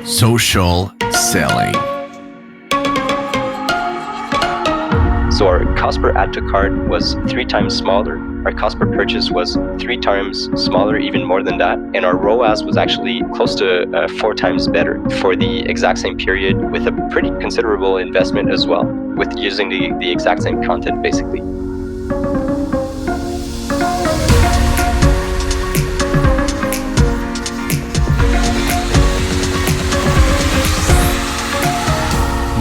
Social selling. So our cost per add to cart was 3 times smaller. Our cost per purchase was 3 times smaller, even more than that. And our ROAS was actually close to 4 times better for the exact same period, with a pretty considerable investment as well, with using the exact same content basically.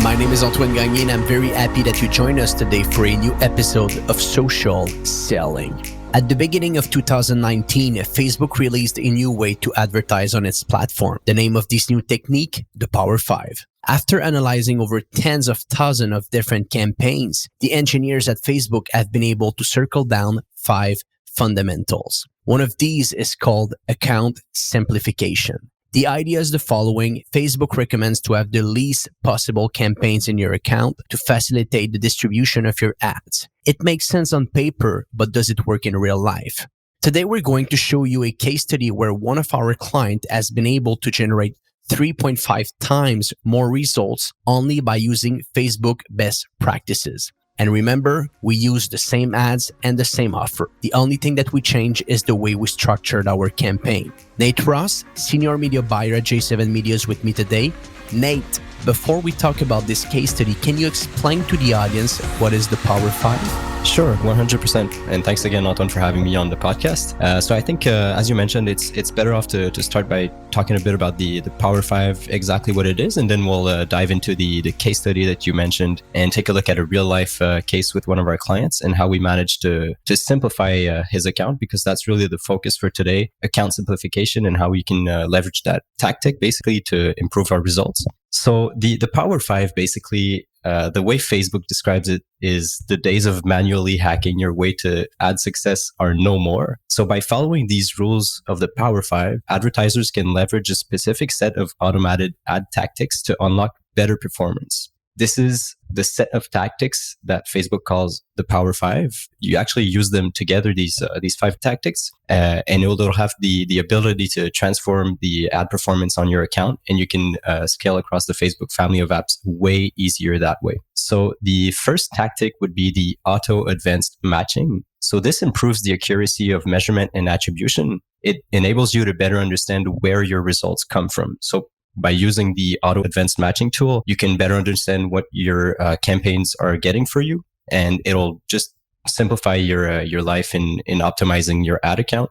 My name is Antoine Gagné and I'm very happy that you joined us today for a new episode of Social Selling. At the beginning of 2019, Facebook released a new way to advertise on its platform. The name of this new technique, the Power 5. After analyzing over tens of thousands of different campaigns, the engineers at Facebook have been able to circle down 5 fundamentals. One of these is called account simplification. The idea is the following. Facebook recommends to have the least possible campaigns in your account to facilitate the distribution of your ads. It makes sense on paper, but does it work in real life? Today, we're going to show you a case study where one of our clients has been able to generate 3.5 times more results only by using Facebook best practices. And remember, we use the same ads and the same offer. The only thing that we change is the way we structured our campaign. Nate Ross, Senior Media Buyer at J7 Media, is with me today. Nate, before we talk about this case study, can you explain to the audience what is the Power 5? Sure, 100%. And thanks again, Anton, for having me on the podcast. So I think, as you mentioned, it's better off to start by talking a bit about the Power 5, exactly what it is, and then we'll dive into the case study that you mentioned and take a look at a real life case with one of our clients and how we managed to simplify his account, because that's really the focus for today, account simplification, and how we can leverage that tactic basically to improve our results. So the Power 5 basically, the way Facebook describes it is the days of manually hacking your way to ad success are no more. So by following these rules of the Power 5, advertisers can leverage a specific set of automated ad tactics to unlock better performance. This is the set of tactics that Facebook calls the Power 5. You actually use them together, these 5 tactics, and it'll have the ability to transform the ad performance on your account, and you can scale across the Facebook family of apps way easier that way. So the first tactic would be the auto advanced matching. So this improves the accuracy of measurement and attribution. It enables you to better understand where your results come from. So by using the auto advanced matching tool, you can better understand what your campaigns are getting for you, and it'll just simplify your life in optimizing your ad account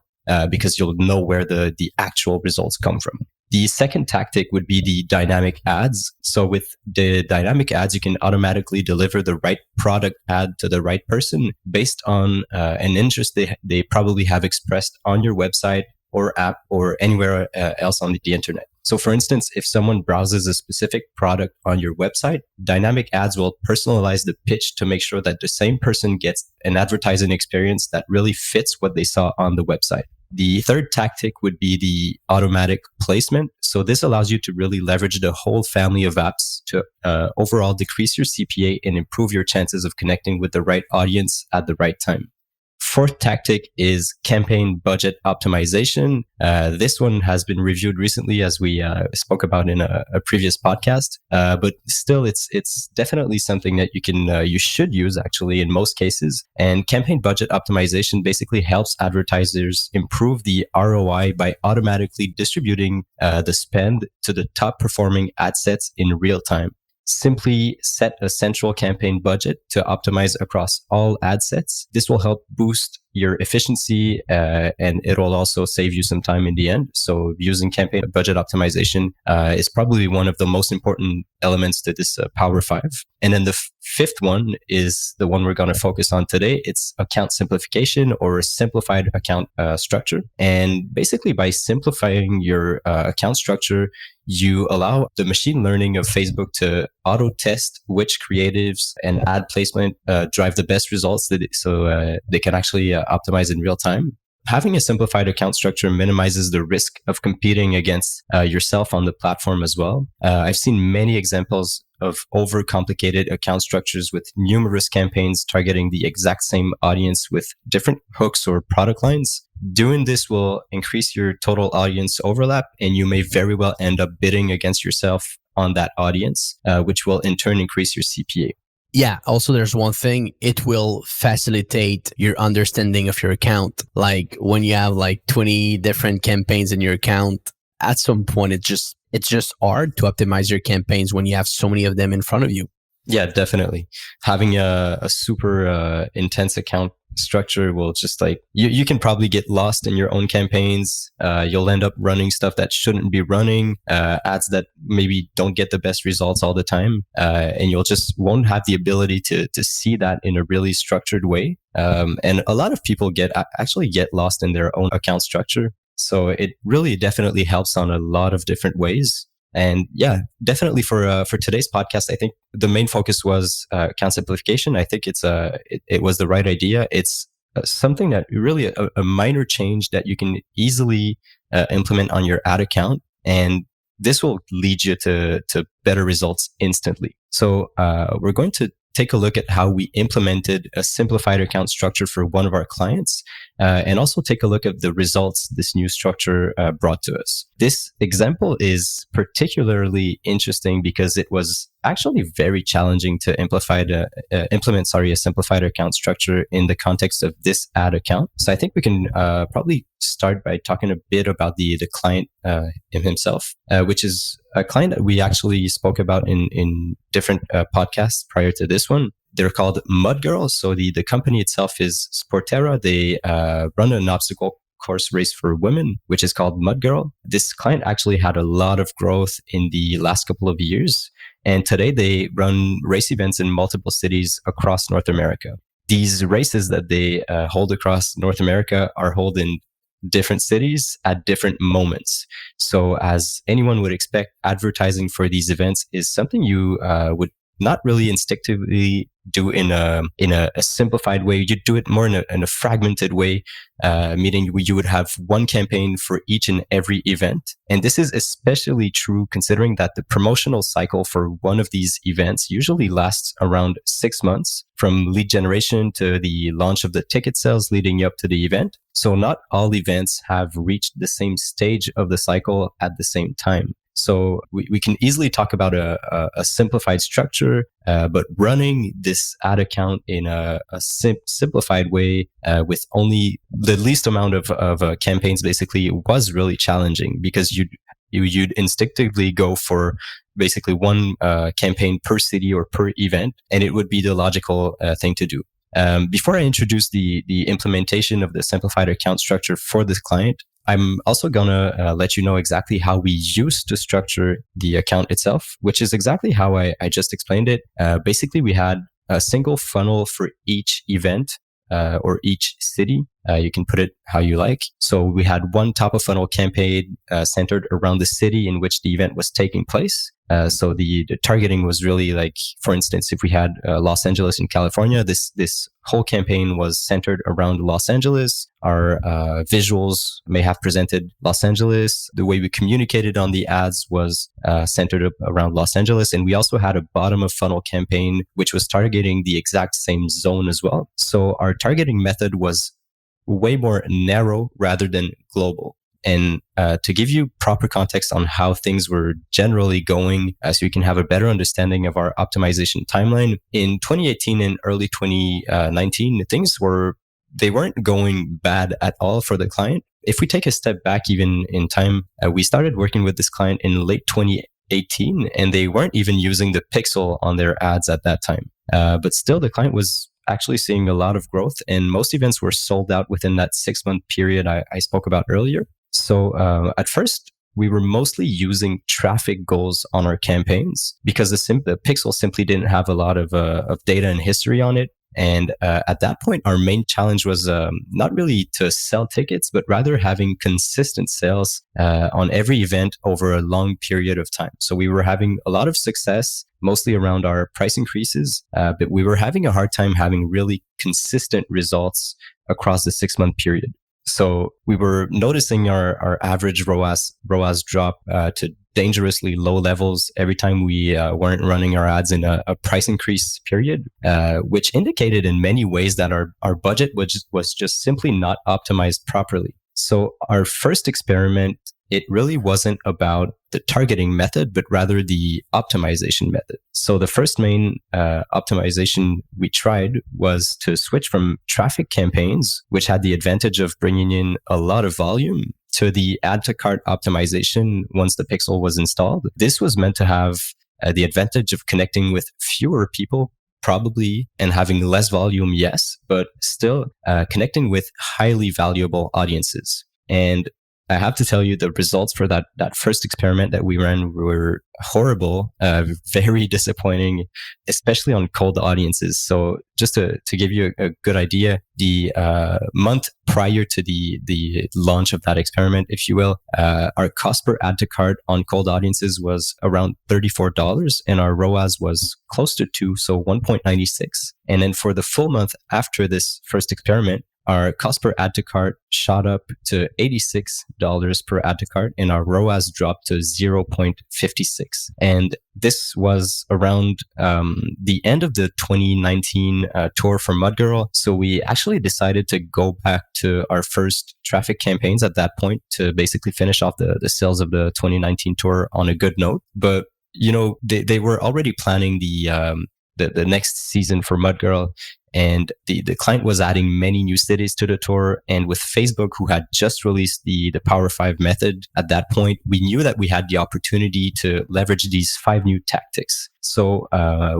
because you'll know where the actual results come from. The second tactic would be the dynamic ads. So with the dynamic ads, you can automatically deliver the right product ad to the right person based on an interest they probably have expressed on your website or app or anywhere else on the internet. So for instance, if someone browses a specific product on your website, dynamic ads will personalize the pitch to make sure that the same person gets an advertising experience that really fits what they saw on the website. The third tactic would be the automatic placement. So this allows you to really leverage the whole family of apps to overall decrease your CPA and improve your chances of connecting with the right audience at the right time. Fourth tactic is campaign budget optimization. This one has been reviewed recently, as we spoke about in a previous podcast. But still, it's definitely something that you should use actually in most cases. And campaign budget optimization basically helps advertisers improve the ROI by automatically distributing the spend to the top performing ad sets in real time. Simply set a central campaign budget to optimize across all ad sets. This will help boost your efficiency and it will also save you some time in the end. So using campaign budget optimization is probably one of the most important elements to this Power 5. And then the fifth one is the one we're going to focus on today. It's account simplification, or a simplified account structure. And basically by simplifying your account structure, you allow the machine learning of Facebook to auto test which creatives and ad placement drive the best results so they can actually optimize in real time. Having a simplified account structure minimizes the risk of competing against yourself on the platform as well. I've seen many examples of overcomplicated account structures with numerous campaigns targeting the exact same audience with different hooks or product lines. Doing this will increase your total audience overlap, and you may very well end up bidding against yourself on that audience, which will in turn increase your CPA. Yeah. Also, there's one thing. It will facilitate your understanding of your account. Like when you have like 20 different campaigns in your account, at some point, it's just hard to optimize your campaigns when you have so many of them in front of you. Yeah, definitely. Having a super intense account structure will just like, you can probably get lost in your own campaigns. You'll end up running stuff that shouldn't be running, ads that maybe don't get the best results all the time. And you'll just won't have the ability to see that in a really structured way. And a lot of people actually get lost in their own account structure. So it really definitely helps on a lot of different ways. And yeah, definitely for today's podcast, I think the main focus was account simplification. I think it was the right idea. It's something that really a minor change that you can easily implement on your ad account, and this will lead you to better results instantly. So we're going to take a look at how we implemented a simplified account structure for one of our clients, and also take a look at the results this new structure brought to us. This example is particularly interesting because it was actually very challenging to implement a simplified account structure in the context of this ad account. So I think we can probably start by talking a bit about the client himself, which is a client that we actually spoke about in different podcasts prior to this one. They're called Mud Girls. So the company itself is Sporterra. They run an obstacle course race for women, which is called Mud Girl. This client actually had a lot of growth in the last couple of years. And today they run race events in multiple cities across North America. These races that they hold across North America are held in different cities at different moments. So as anyone would expect, advertising for these events is something you would not really instinctively do in a simplified way. You do it more in a fragmented way, meaning you would have one campaign for each and every event. And this is especially true considering that the promotional cycle for one of these events usually lasts around 6 months, from lead generation to the launch of the ticket sales leading up to the event. So not all events have reached the same stage of the cycle at the same time. So we can easily talk about a simplified structure, but running this ad account in a simplified way with only the least amount of campaigns basically was really challenging, because you'd instinctively go for basically one campaign per city or per event, and it would be the logical thing to do. Before I introduce the implementation of the simplified account structure for this client, I'm also going to let you know exactly how we used to structure the account itself, which is exactly how I just explained it. Basically, we had a single funnel for each event or each city. You can put it how you like. So we had one top of funnel campaign centered around the city in which the event was taking place. So the targeting was really like, for instance, if we had Los Angeles in California, this whole campaign was centered around Los Angeles. Our visuals may have presented Los Angeles. The way we communicated on the ads was centered around Los Angeles. And we also had a bottom of funnel campaign, which was targeting the exact same zone as well. So our targeting method was way more narrow rather than global. And to give you proper context on how things were generally going, so you can have a better understanding of our optimization timeline, in 2018 and early 2019, things weren't going bad at all for the client. If we take a step back even in time, we started working with this client in late 2018, and they weren't even using the pixel on their ads at that time. But still, the client was actually seeing a lot of growth, and most events were sold out within that 6-month period I spoke about earlier. So at first, we were mostly using traffic goals on our campaigns because the pixel simply didn't have a lot of data and history on it. And at that point, our main challenge was not really to sell tickets, but rather having consistent sales on every event over a long period of time. So we were having a lot of success, mostly around our price increases, but we were having a hard time having really consistent results across the 6-month period. So we were noticing our average ROAS drop to dangerously low levels every time we weren't running our ads in a price increase period, which indicated in many ways that our budget was just simply not optimized properly. So our first experiment, it really wasn't about the targeting method, but rather the optimization method. So the first main optimization we tried was to switch from traffic campaigns, which had the advantage of bringing in a lot of volume, to the add to cart optimization once the pixel was installed. This was meant to have the advantage of connecting with fewer people, probably, and having less volume, yes, but still connecting with highly valuable audiences. And I have to tell you, the results for that first experiment that we ran were horrible, very disappointing, especially on cold audiences. So just to give you a good idea, the month prior to the launch of that experiment, if you will, our cost per add to cart on cold audiences was around $34, and our ROAS was close to 2, so 1.96. And then for the full month after this first experiment, our cost per add to cart shot up to $86 per add to cart, and our ROAS dropped to 0.56. And this was around the end of the 2019 tour for Mud Girl. So we actually decided to go back to our first traffic campaigns at that point to basically finish off the sales of the 2019 tour on a good note. But, you know, they were already planning the next season for Mud Girl. And the client was adding many new cities to the tour. And with Facebook, who had just released the Power 5 method at that point, we knew that we had the opportunity to leverage these 5 new tactics. So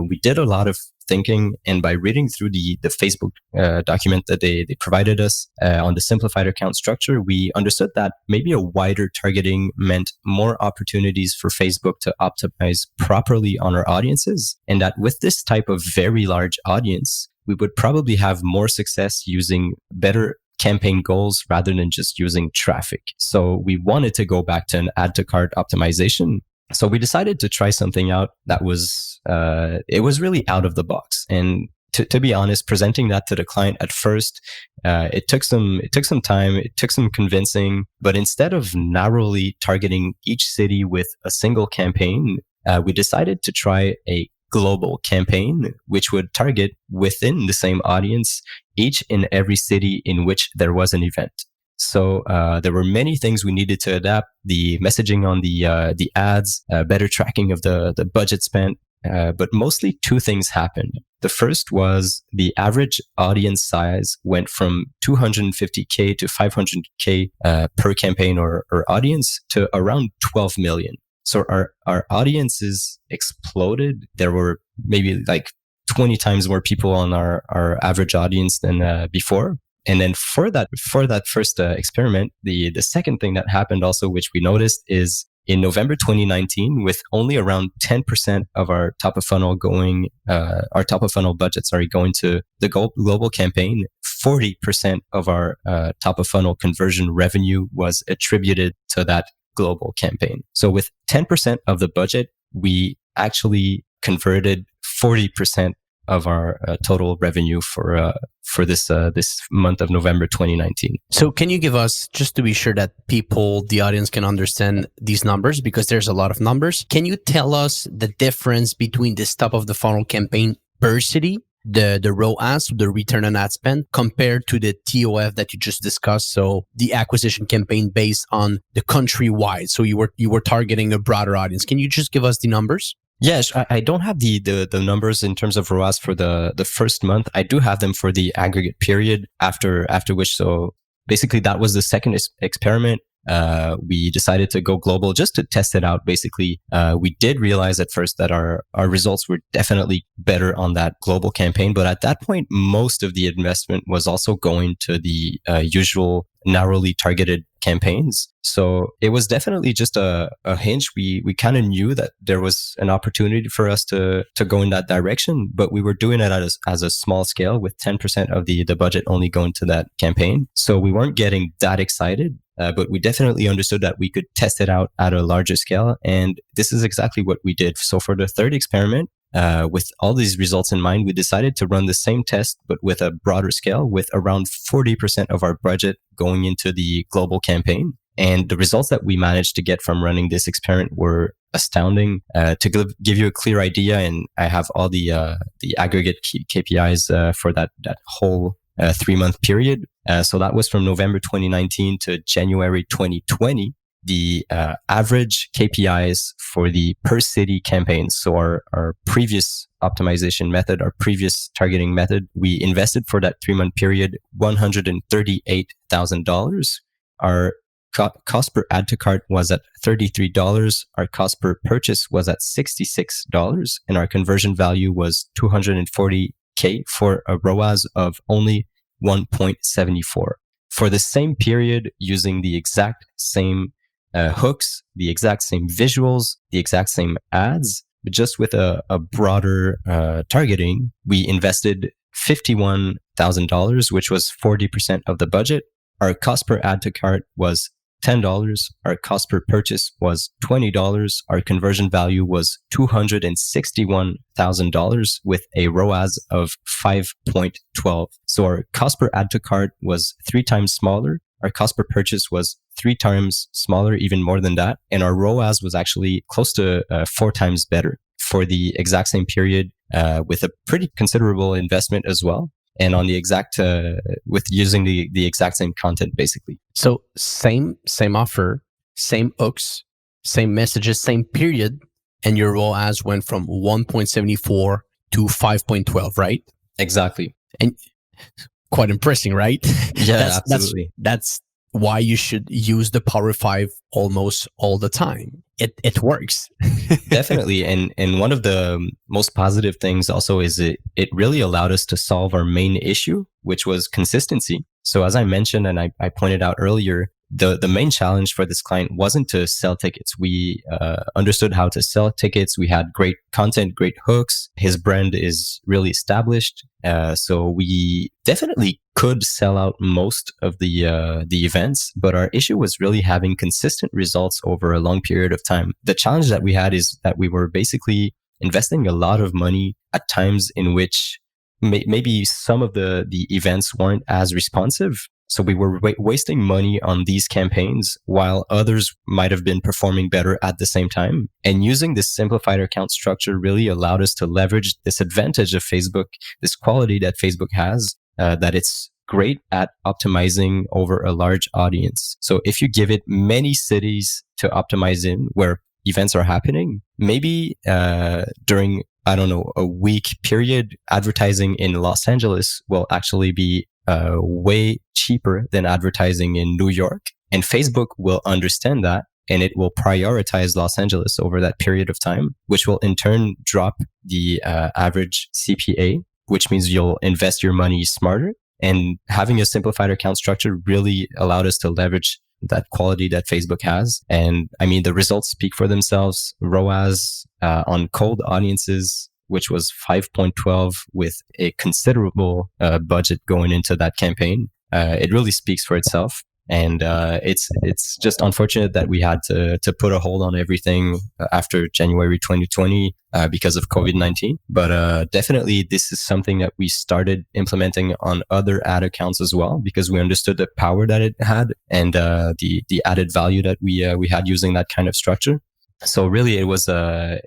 we did a lot of thinking, and by reading through the Facebook document that they provided us on the simplified account structure, we understood that maybe a wider targeting meant more opportunities for Facebook to optimize properly on our audiences, and that with this type of very large audience, we would probably have more success using better campaign goals rather than just using traffic. So we wanted to go back to an add to cart optimization. So we decided to try something out that was, it was really out of the box. And to be honest, presenting that to the client at first, it took some time, it took some convincing, but instead of narrowly targeting each city with a single campaign, we decided to try a global campaign, which would target within the same audience each and every city in which there was an event. So there were many things we needed to adapt: the messaging on the ads, better tracking of the budget spent. But mostly 2 things happened. The first was the average audience size went from 250K to 500K per campaign or audience to around 12 million. So our audiences exploded. There were maybe like 20 times more people on our average audience than before. And then for that first experiment, the second thing that happened also, which we noticed, is in November 2019, with only around 10% of our top of funnel going, our top of funnel budget, going to the global campaign, 40% of our top of funnel conversion revenue was attributed to that global campaign. So with 10% of the budget, we actually converted 40% of our total revenue for this month of November 2019. So can you give us, just to be sure that the audience can understand these numbers, because there's a lot of numbers, can you tell us the difference between this top of the funnel campaign per city, the ROAS, the return on ad spend, compared to the TOF that you just discussed? So the acquisition campaign based on the countrywide. So you were targeting a broader audience. Can you just give us the numbers? Yes, I don't have the numbers in terms of ROAS for the first month. I do have them for the aggregate period after which. So basically that was the second experiment. We decided to go global just to test it out. Basically, we did realize at first that our results were definitely better on that global campaign. But at that point, most of the investment was also going to the usual narrowly targeted campaigns. So it was definitely just a hinge. We kind of knew that there was an opportunity for us to go in that direction, but we were doing it as a small scale with 10% of the budget only going to that campaign. So we weren't getting that excited. But we definitely understood that we could test it out at a larger scale. And this is exactly what we did. So for the third experiment, with all these results in mind, we decided to run the same test, but with a broader scale, with around 40% of our budget going into the global campaign. And the results that we managed to get from running this experiment were astounding. To give you a clear idea, and I have all the aggregate KPIs for that whole 3-month period. So that was from November 2019 to January 2020. The average KPIs for the per city campaigns, so our previous optimization method, our previous targeting method, we invested for that 3-month period $138,000. Our cost per add to cart was at $33. Our cost per purchase was at $66, and our conversion value was $240K for a ROAS of only 1.74. For the same period, using the exact same hooks, the exact same visuals, the exact same ads, but just with a broader targeting, we invested $51,000, which was 40% of the budget. Our cost per add to cart was $10. Our cost per purchase was $20. Our conversion value was $261,000 with a ROAS of 5.12. So our cost per add to cart was 3 times smaller. Our cost per purchase was 3 times smaller, even more than that. And our ROAS was actually close to 4 times better for the exact same period, with a pretty considerable investment as well. And on the exact, with using the exact same content, basically. So same offer, same hooks, same messages, same period, and your ROAS went from 1.74 to 5.12, right? Exactly. And quite impressive, right? Yeah, absolutely. That's why you should use the Power 5 almost all the time. It works. Definitely. And one of the most positive things also is it really allowed us to solve our main issue, which was consistency. So as I mentioned, and I pointed out earlier, the main challenge for this client wasn't to sell tickets. We understood how to sell tickets. We had great content, great hooks. His brand is really established. So we definitely could sell out most of the events, but our issue was really having consistent results over a long period of time. The challenge that we had is that we were basically investing a lot of money at times in which maybe some of the events weren't as responsive. So we were wasting money on these campaigns while others might have been performing better at the same time. And using this simplified account structure really allowed us to leverage this advantage of Facebook, this quality that Facebook has, that it's great at optimizing over a large audience. So if you give it many cities to optimize in where events are happening, maybe during, I don't know, a week period, advertising in Los Angeles will actually be way cheaper than advertising in New York. And Facebook will understand that, and it will prioritize Los Angeles over that period of time, which will in turn drop the average CPA, which means you'll invest your money smarter. And having a simplified account structure really allowed us to leverage that quality that Facebook has. And I mean, the results speak for themselves. ROAS on cold audiences, which was 5.12 with a considerable budget going into that campaign. It really speaks for itself. And it's just unfortunate that we had to put a hold on everything after January 2020 because of COVID-19. But definitely this is something that we started implementing on other ad accounts as well, because we understood the power that it had and the added value that we had using that kind of structure. So really, it was a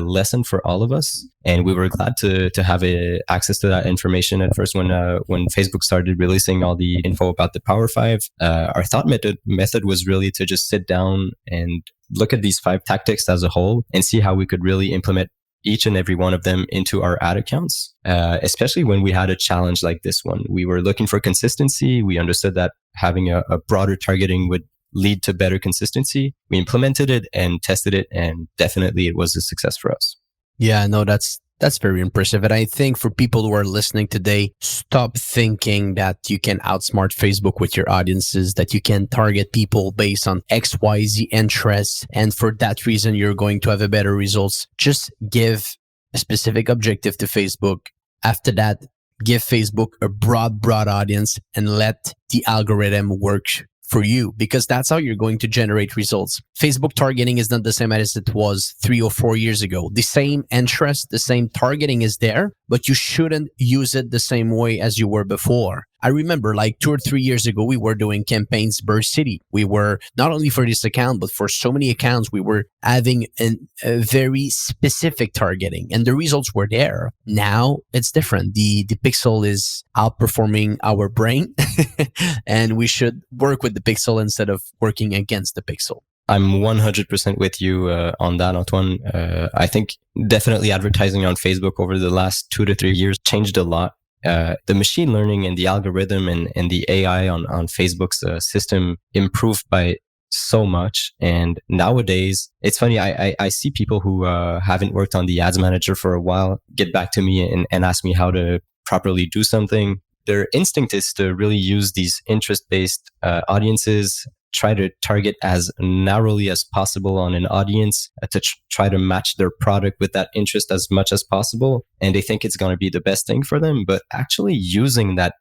lesson for all of us, and we were glad to have access to that information at first when Facebook started releasing all the info about the Power 5. Our thought method was really to just sit down and look at these 5 tactics as a whole and see how we could really implement each and every one of them into our ad accounts, especially when we had a challenge like this one. We were looking for consistency. We understood that having a broader targeting would lead to better consistency. We implemented it and tested it, and definitely it was a success for us. Yeah, no, that's very impressive. And I think for people who are listening today, stop thinking that you can outsmart Facebook with your audiences, that you can target people based on XYZ interests, and for that reason, you're going to have a better results. Just give a specific objective to Facebook. After that, give Facebook a broad audience and let the algorithm work for you, because that's how you're going to generate results. Facebook targeting is not the same as it was 3 or 4 years ago. The same interest, the same targeting is there, but you shouldn't use it the same way as you were before. I remember like 2 or 3 years ago, we were doing campaigns per city. We were not only for this account, but for so many accounts, we were having a very specific targeting and the results were there. Now it's different. The pixel is outperforming our brain and we should work with the pixel instead of working against the pixel. I'm 100% with you on that, Antoine. I think definitely advertising on Facebook over the last 2 to 3 years changed a lot. The machine learning and the algorithm and the AI on Facebook's system improved by so much. And nowadays, it's funny, I see people who haven't worked on the ads manager for a while get back to me and ask me how to properly do something. Their instinct is to really use these interest-based audiences, try to target as narrowly as possible on an audience to try to match their product with that interest as much as possible. And they think it's going to be the best thing for them. But actually using that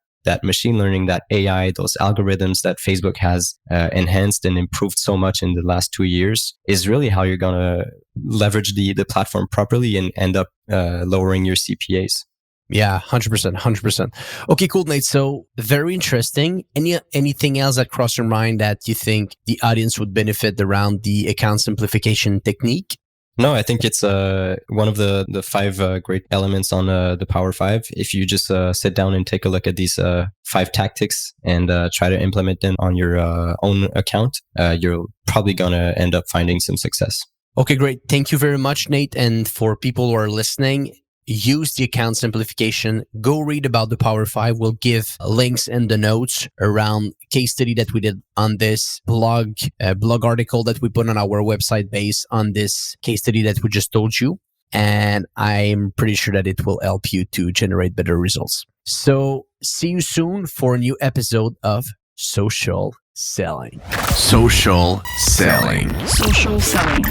machine learning, that AI, those algorithms that Facebook has enhanced and improved so much in the last 2 years is really how you're going to leverage the platform properly and end up lowering your CPAs. Yeah, 100%, 100%. Okay, cool, Nate. So very interesting. Anything else that crossed your mind that you think the audience would benefit around the account simplification technique? No, I think it's one of the 5 great elements on the Power 5. If you just sit down and take a look at these 5 tactics and try to implement them on your own account, you're probably going to end up finding some success. Okay, great. Thank you very much, Nate. And for people who are listening, use the account simplification. Go read about the Power 5. We'll give links in the notes around case study that we did on this blog article that we put on our website based on this case study that we just told you. And I'm pretty sure that it will help you to generate better results. So see you soon for a new episode of Social Selling. Social selling. Social selling.